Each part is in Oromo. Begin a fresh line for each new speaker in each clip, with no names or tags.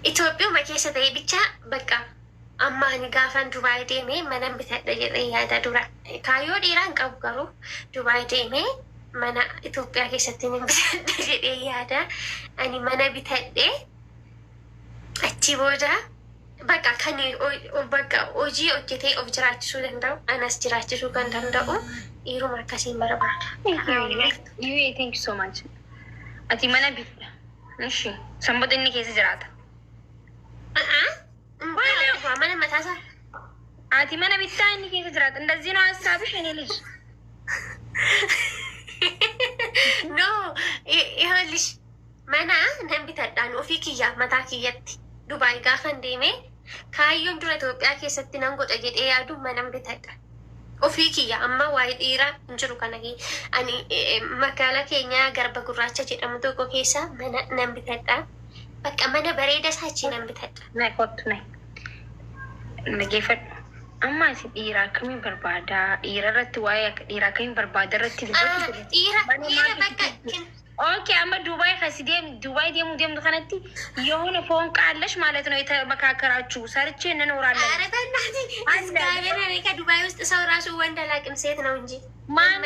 Itoophiyaa keessa ta'ee bicha bakka amma ani gaafan Dubaay deemee mana bitadha jedhee yaada dura. Kaayyoo dheeraan qabu garuu Dubaay deemee mana Itoophiyaa keessatti ni bitadha jedhee yaada. Ani mana bitadhee achi booda bakka kan bakka hojii hojjetee of jiraachisuu danda'u anas jiraachisuu kan danda'u dhiiruma akkasiin barbaada.
Thank you so much. Ati mana bitadha. Ishi sanboota inni keessa jiraata.
Mana mataasa.
Ati mana bittaa inni keessa jiraata. እንደዚህ ነው ሀሳብሽ እኔ ልጅ?
No, ይኸውልሽ mana nan bitadhaan ofii kiyyaa mataa kiyyatti Dubaay gaafan deemee kaayyoon dura Itoophiyaa keessatti nan godha jedhee yaadu manan bitadha. Ofii kiyya amma waa'ee dhiiraa hin jiru kana ani magaalaa keenyaa Garba Gurraacha jedhamu tokko keessa mana nan bitadha. Bakka mana bareeda saachi nan bitadha.
Nay kottu nay. Nageeffadhu. Amma ati dhiiraa akkamiin barbaada? Dhiira irratti waa'ee akka dhiiraa akkamiin barbaada irratti dubbatu.
Dhiira bakka
ኦኬ አመ ዱባይ ከሲዴም ዱባይ ደሙ ከነቲ የሆነ ፎን ቃለሽ ማለት ነው የተመካከራችሁ ሰርቼ እንኖራለን።
ኧረ በእናትህ አስጋበረ እኔ ከዱባይ ውስጥ ሰው ራሱ ወንድ አላውቅም ሴት ነው እንጂ
ማን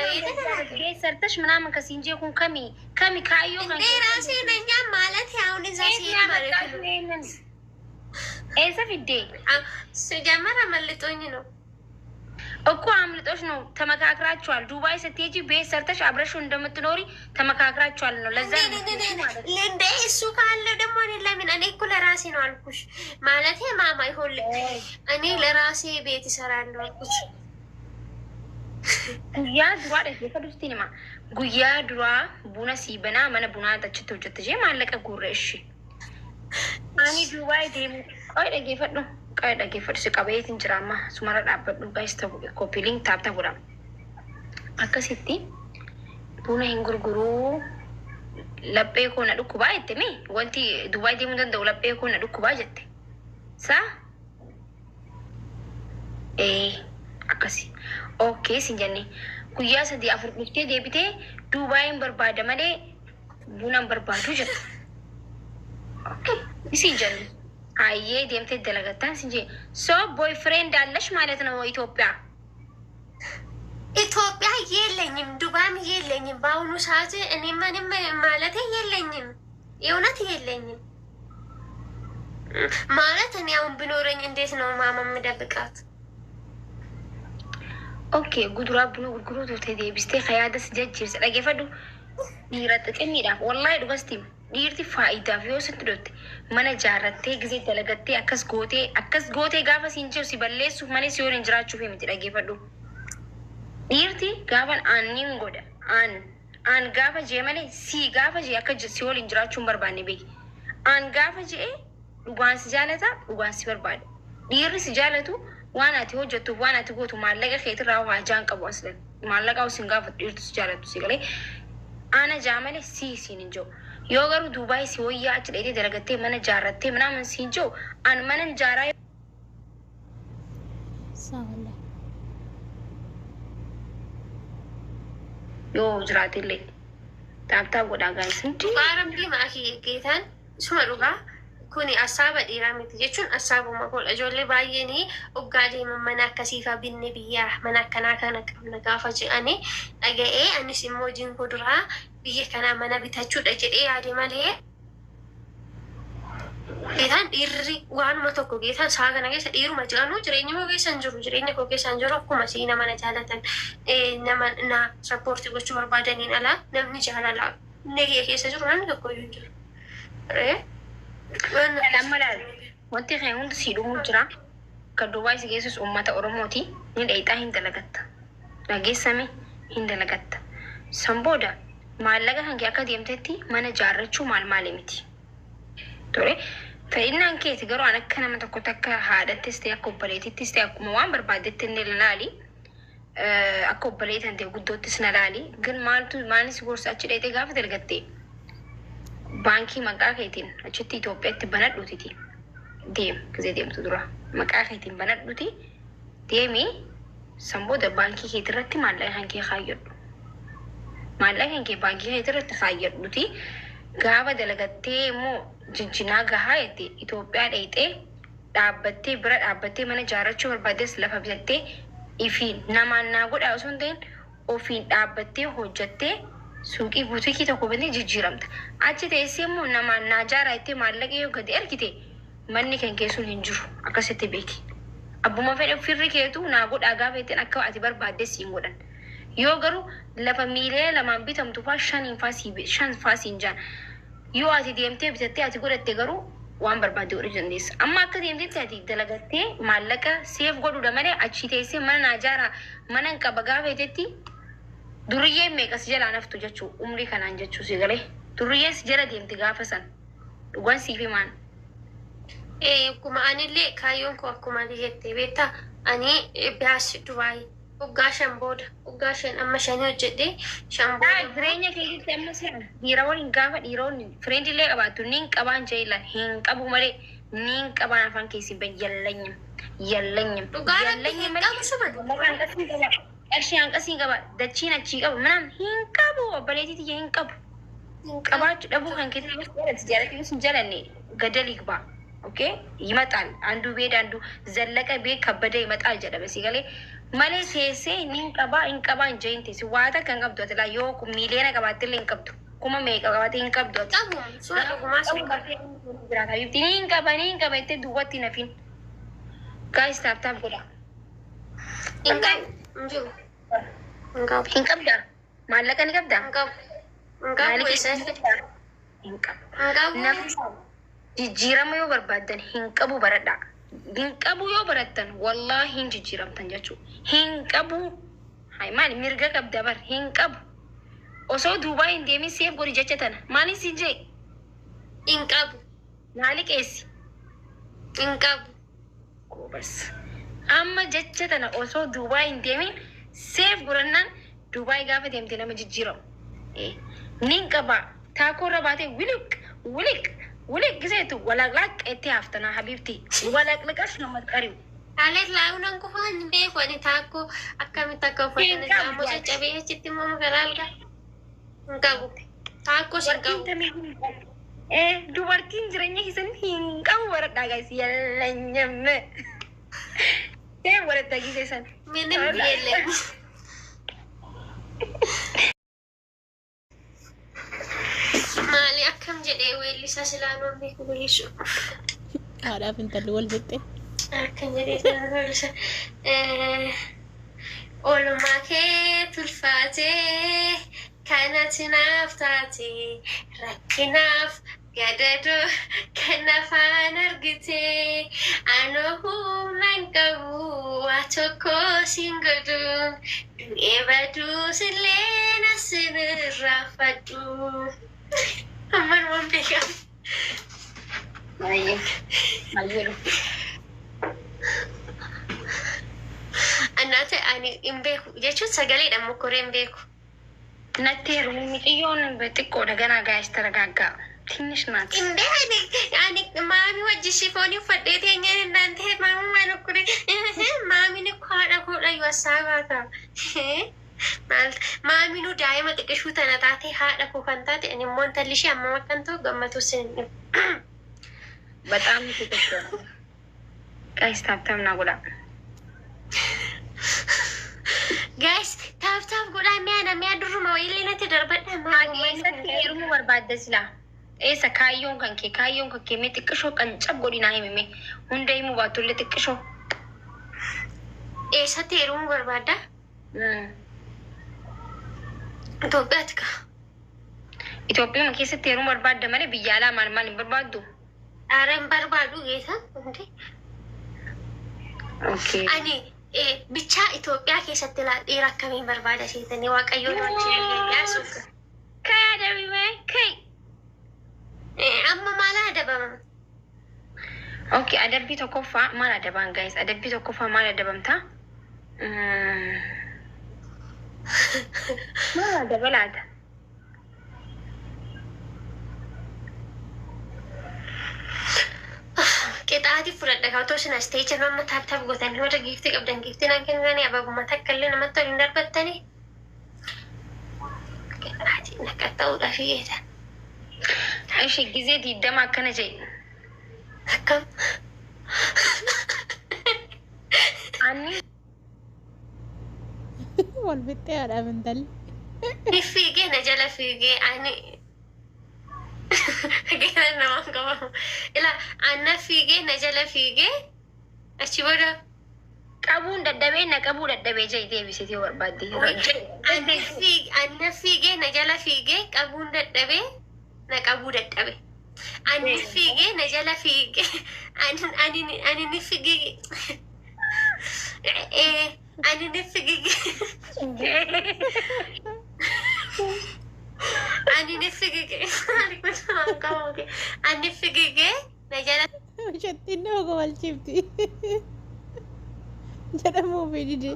ቤት ሰርተሽ ምናምን ከሲንጄ ኩን ከሚ ካዮ
እንዴ ራሴ ነኛ ማለት አሁን እዛ ሴት ማለት ነው።
ኤሰ ፊዴ
ስጀመር አመልጦኝ ነው
እኮ አምልጦሽ ነው። ተመካክራችኋል። ዱባይ ስትሄጂ ቤት ሰርተሽ አብረሽ እንደምትኖሪ ተመካክራችኋል ነው። ለዛ
እንደ እሱ ካለ ደግሞ እኔ ለምን እኔ እኮ ለራሴ ነው አልኩሽ። ማለት ማማ ይሆን እኔ ለራሴ ቤት እሰራለሁ አልኩሽ።
ጉያ ድሯ ደፈዱስቲኒማ ጉያ ድሯ ቡና ሲበና መነ ቡና ተችቶ ጀትጄ ማለቀ ጉረ እሺ አኒ ዱባይ ደም ቆይ ደገፈዱ Kaya dhaggeeffadhu si qabeetiin jira amma sumara dhaabbadhu gaayis ta'u koppiliin taapta godhama. Akkasitti buna hin gurguruu laphee koo na dhukkubaa jette mi wanti Dubaay deemuu danda'u laphee koo na dhukkubaa jette. Saa? Akkasi. Okay sin jenne guyyaa 3-4 dhuftee deebitee Dubaayin barbaada malee buna hin barbaadu jette. Okay isin jenne. አየ ደምቴ ደለገታን እንጂ ሶ ቦይፍሬንድ አለሽ ማለት ነው።
ኢትዮጵያ የለኝም፣ ዱባይም የለኝም። በአሁኑ ሰዓት እኔ ምንም ማለት የለኝም፣ የእውነት የለኝም ማለት እኔ አሁን ብኖረኝ እንዴት ነው ማማ የምደብቃት?
ኦኬ ጉድራ ብሎ ጉድሩ ተቴ ቢስቴ ኸያደስ ጀጅስ ለገፈዱ ይረጥቅኝዳ ወላሂ ዱበስቲም dhiirti faayidaaf yoo sitti dhotte mana jaarrattee gisee dalagattee akkas gootee gaafa siin jiru si balleessuuf malee si waliin jiraachuuf miti dhaggeeffadhu. Dhiirti gaafan aanniin godha aan gaafa jee malee si gaafa jee akka si waliin jiraachuun barbaanne beeki. Aan gaafa jee dhugaan si jaalata dhugaan si barbaada. Dhiirri si jaalatu waan ati hojjettuuf waan ati gootu maallaqa keetirraa waajaan qabu aslan maallaqa usin gaafa dhiirtu si jaalatu si galee ana jaamale siin hin jiru. yoo garuu Dubaay si wayyaa achi dheedee dalagattee mana jaarrattee ምናምን ሲንጆ አን ማንን ጃራ ሳላ ዮ ጅራቴሌ ታብታ ጎዳ ጋይስ እንዲ
አረም ዲ ማኪ ጌታን ሱመሩጋ ኩኒ አሳበ ዲራሚት jechuun አሳቡማ ጎላ ጆሌ ባየኒ ኡጋዴ መመና ከሲፋ ቢነ ቢያ መናከና ከነቀም ነጋፋ ጂአኒ አገኤ አንስ ኢሞጂን ኩድራ biyya kanaa mana bitachuudha jedhee yaade malee geetaan dhiirri waanuma tokko geetaan saa kana keessa dhiiruma jiranuu jireenya koo keessa hin jiru jireenya koo keessa hin jiru akkuma siina mana jaalatan nama na sappoortii gochuu barbaadaniin alaa namni jaalala negee keessa jiru namni tokko iyyuu hin jiru.
Wanti kan hundi si dhumuu jira kan Dubaay si keessas uummata Oromooti ni dheeyitaa hin dalagatta dhageessame hin dalagatta sambooda maallaqa kan kee akka deemtetti mana jaarrachuu maal miti. Tore fedhinnaan keeti garuu an akka nama tokko takka haadhattis ta'e akka obboleetittis ta'e akkuma waan barbaaddetti inni laali akka obboleetan ta'e guddoottis na laali ግን maalni si gorsa achi dheetee gaafa dalgattee baankii maqaa keetiin achitti Itoophiyaatti banadhuutiti deem gisee deemtu dura maqaa keetiin banadhuuti deemii sambooda baankii keetirratti maallaqa kan kee kaayyadhu. Maallaqa kee baankii keetirratti kaayyadhuuti Gaafa dalagattee immoo jinjinaa gahaa jettee Itoophiyaa dheeyxee dhaabbattee bira dhaabbattee mana ijaarrachuu barbaaddes lafa bitattee ifiin namaan naa godhaa osoo hin ta'in ofiin dhaabbattee hojjattee suuqii buutikii tokko bantee jijjiiramta. Achi teessee immoo namaan naa ijaaraa jettee maallaqa yoo gadi ergite manni kan keessuun hin jiru akkasitti beeki. Abbuma fedhe firri keetu naa godhaa gaafa jetteen akka ati barbaaddes siin godhan. Yoo garuu lafa miilee lamaan bitamtu faa shan faa siin jaan. Yoo ati deemtee bitattee ati godhatte garuu waan barbaadde godhuu dandeessa. Amma akka deemtetti ati dalagattee maallaqa seef godhuudha malee achi teessee mana naa ijaaraa mana hin qaba gaafa jettetti duriyyeen meeqas jalaa naftu jechuu umrii kanaan jechuu si galee. Duriyyeen si jala deemti gaafa san dhugaan siif himaan.
Akkuma anillee kaayyoon koo akkuma jettee beektaa ani biyaas Dubaay waggaa 5 booda waggaa 5 amma 5 hojjedhee 5 booda
jireenya keessatti amma seena dhiira waliin gaafa dhiironni fireendilee qabaattu niin qabaan jeela hin qabu malee niin qabaan afaan keessi bayyallanyam yallanyam
dhugaadhaan qabu suma
qarshii hanqasii qaba dachiin achii qaba manaan hin qabu obboleetiiti hin qabu qabaachuu dhabuu kan keessatti jaallatanii sun jalanne gadalii qabaa. Oke, ይመጣል አንዱ ቤድ አንዱ ዘለቀ ቤት ከበደ ይመጣል ጀደበ ሲገሌ ማሌ ሴሴ ኒንቀባ እንቀባ እንጀንቴ ሲዋታ ከንቀብዶት ላ ዮ ሚሊየነ ቀባትል እንቀብዱ ኩማ ሜቀ ቀባት እንቀብዶት ኒንቀባ ኢቴ ዱወቲ ነፊን ጋይስ ታፕታፕ ጎዳ እንቀብዳ ማለቀ ንቀብዳ jijjiirama yoo barbaadan hin qabu baradha. Hin qabu yoo barattan wallaahi hin jijjiiramtan jechuudha. Hin qabu maali mirga qabda bar hin qabu. Osoo Duubaa hin deemin seef godhi jecha tana maali si jee?
Hin qabu.
Maali qeessi?
Hin qabu.
Goobas. Amma jecha tana osoo Duubaa hin deemin seef godhannaan Duubaa gaafa deemte nama jijjiiramu. Nin qaba taakoo irra baatee wilik ولك جزيتو ولا لك اتي افتنا حبيبتي ولا لكش لما تقريو
عليك لا انا كوفان بيك واني تاكو اكا متاكو فتن جامو جابيه چتي ماما غلالغا انقابو تاكو سنقابو
dubartiin jireenya keessan hin qabu baradhaa gaayis yallanyame baradhaa giseessan
minim biyelle maali akkam jedhee weellisaa silaanoon beeku bilisu
haadhaaf intalli wal jette
akkam jedhee weellisa oolmaa kee tulfaatee kanatti naaf taatee rakkinaaf gadadu kan afaan argitee anoo humnaan qabu waa tokko siin godhuun du'ee baduus illee nasin irraafadhu. Aman waan beekamu.
Maayyeeru.
Annaate ani hin beeku jechuun sagaleedhaan mokkoree hin beeku.
Natti heerumni mixiyyoon xiqqoodha ganaa gaayis taragaaggaa. Tinnish naati.
Ani maami wajji shifoonii uffadhee teenyaan hindaan ta'e maami maal okkure maamini haadha koodha yoo asaabaata. Maami nu daa'ima xiqqishuu tana taate haadha koo kan taate ani immoo intalli ishee amma makkan ta'u gammatu sin.
Bataam nuti tokko. Gaayis taaptaam naa godha.
Guys, taap godhaa mi'a duruma illee natti darbadha maami.
Keessatti heerumuu barbaadda silaa. Eessa kaayyoon kan kee mee xiqqishoo kan cabgodhinaa himime hunda himuu baatullee xiqqishoo.
Eessatti heerumuu barbaadda? Itoophiyaatti ka.
Itoophiyaa keessatti heerumuu barbaadda malee biyya alaa maal hin barbaaddu?
Aara hin barbaadu geessa. Ani bichaa Itoophiyaa keessatti dhiira akkamiin barbaada seetanii waaqayyoon wajjin yaasuuf.
Kaya adabime kai.
Amma maal adabama?
Okay, adabbii tokkoffaa maal adabaan guys? Adabbii tokkoffaa maal adabamta? Maal adabalaata?
Qixaati fudhadha kaawtoo sin as ta'e jirma amma taap gootanii warra giiftii qabdan giiftiin akka hin ababuma takka illee namatti waliin darbattanii qixaati naqatta'uudhaaf geetan.
እሺ ጊዜ ዲደማ ከነጀይ
akkam
አኒ
wal fixxee haadhaaf intalli.
ni fiigee na jala fiigee ani geera namaan qabamu ila anna fiigee na jala fiigee achi booda
qabuun dadhabee na qabuu dadhabee jay deebisitee barbaadde.
anna fiigee na jala fiigee qabuun dadhabee na qabuu dadhabe. Ani fiigee na jala fiigee ani ni fiigee ani ni fiigee ani ni fiigee ani fiigee na jala
Shattiin nama wal chifti. Jedhamuu fi dide.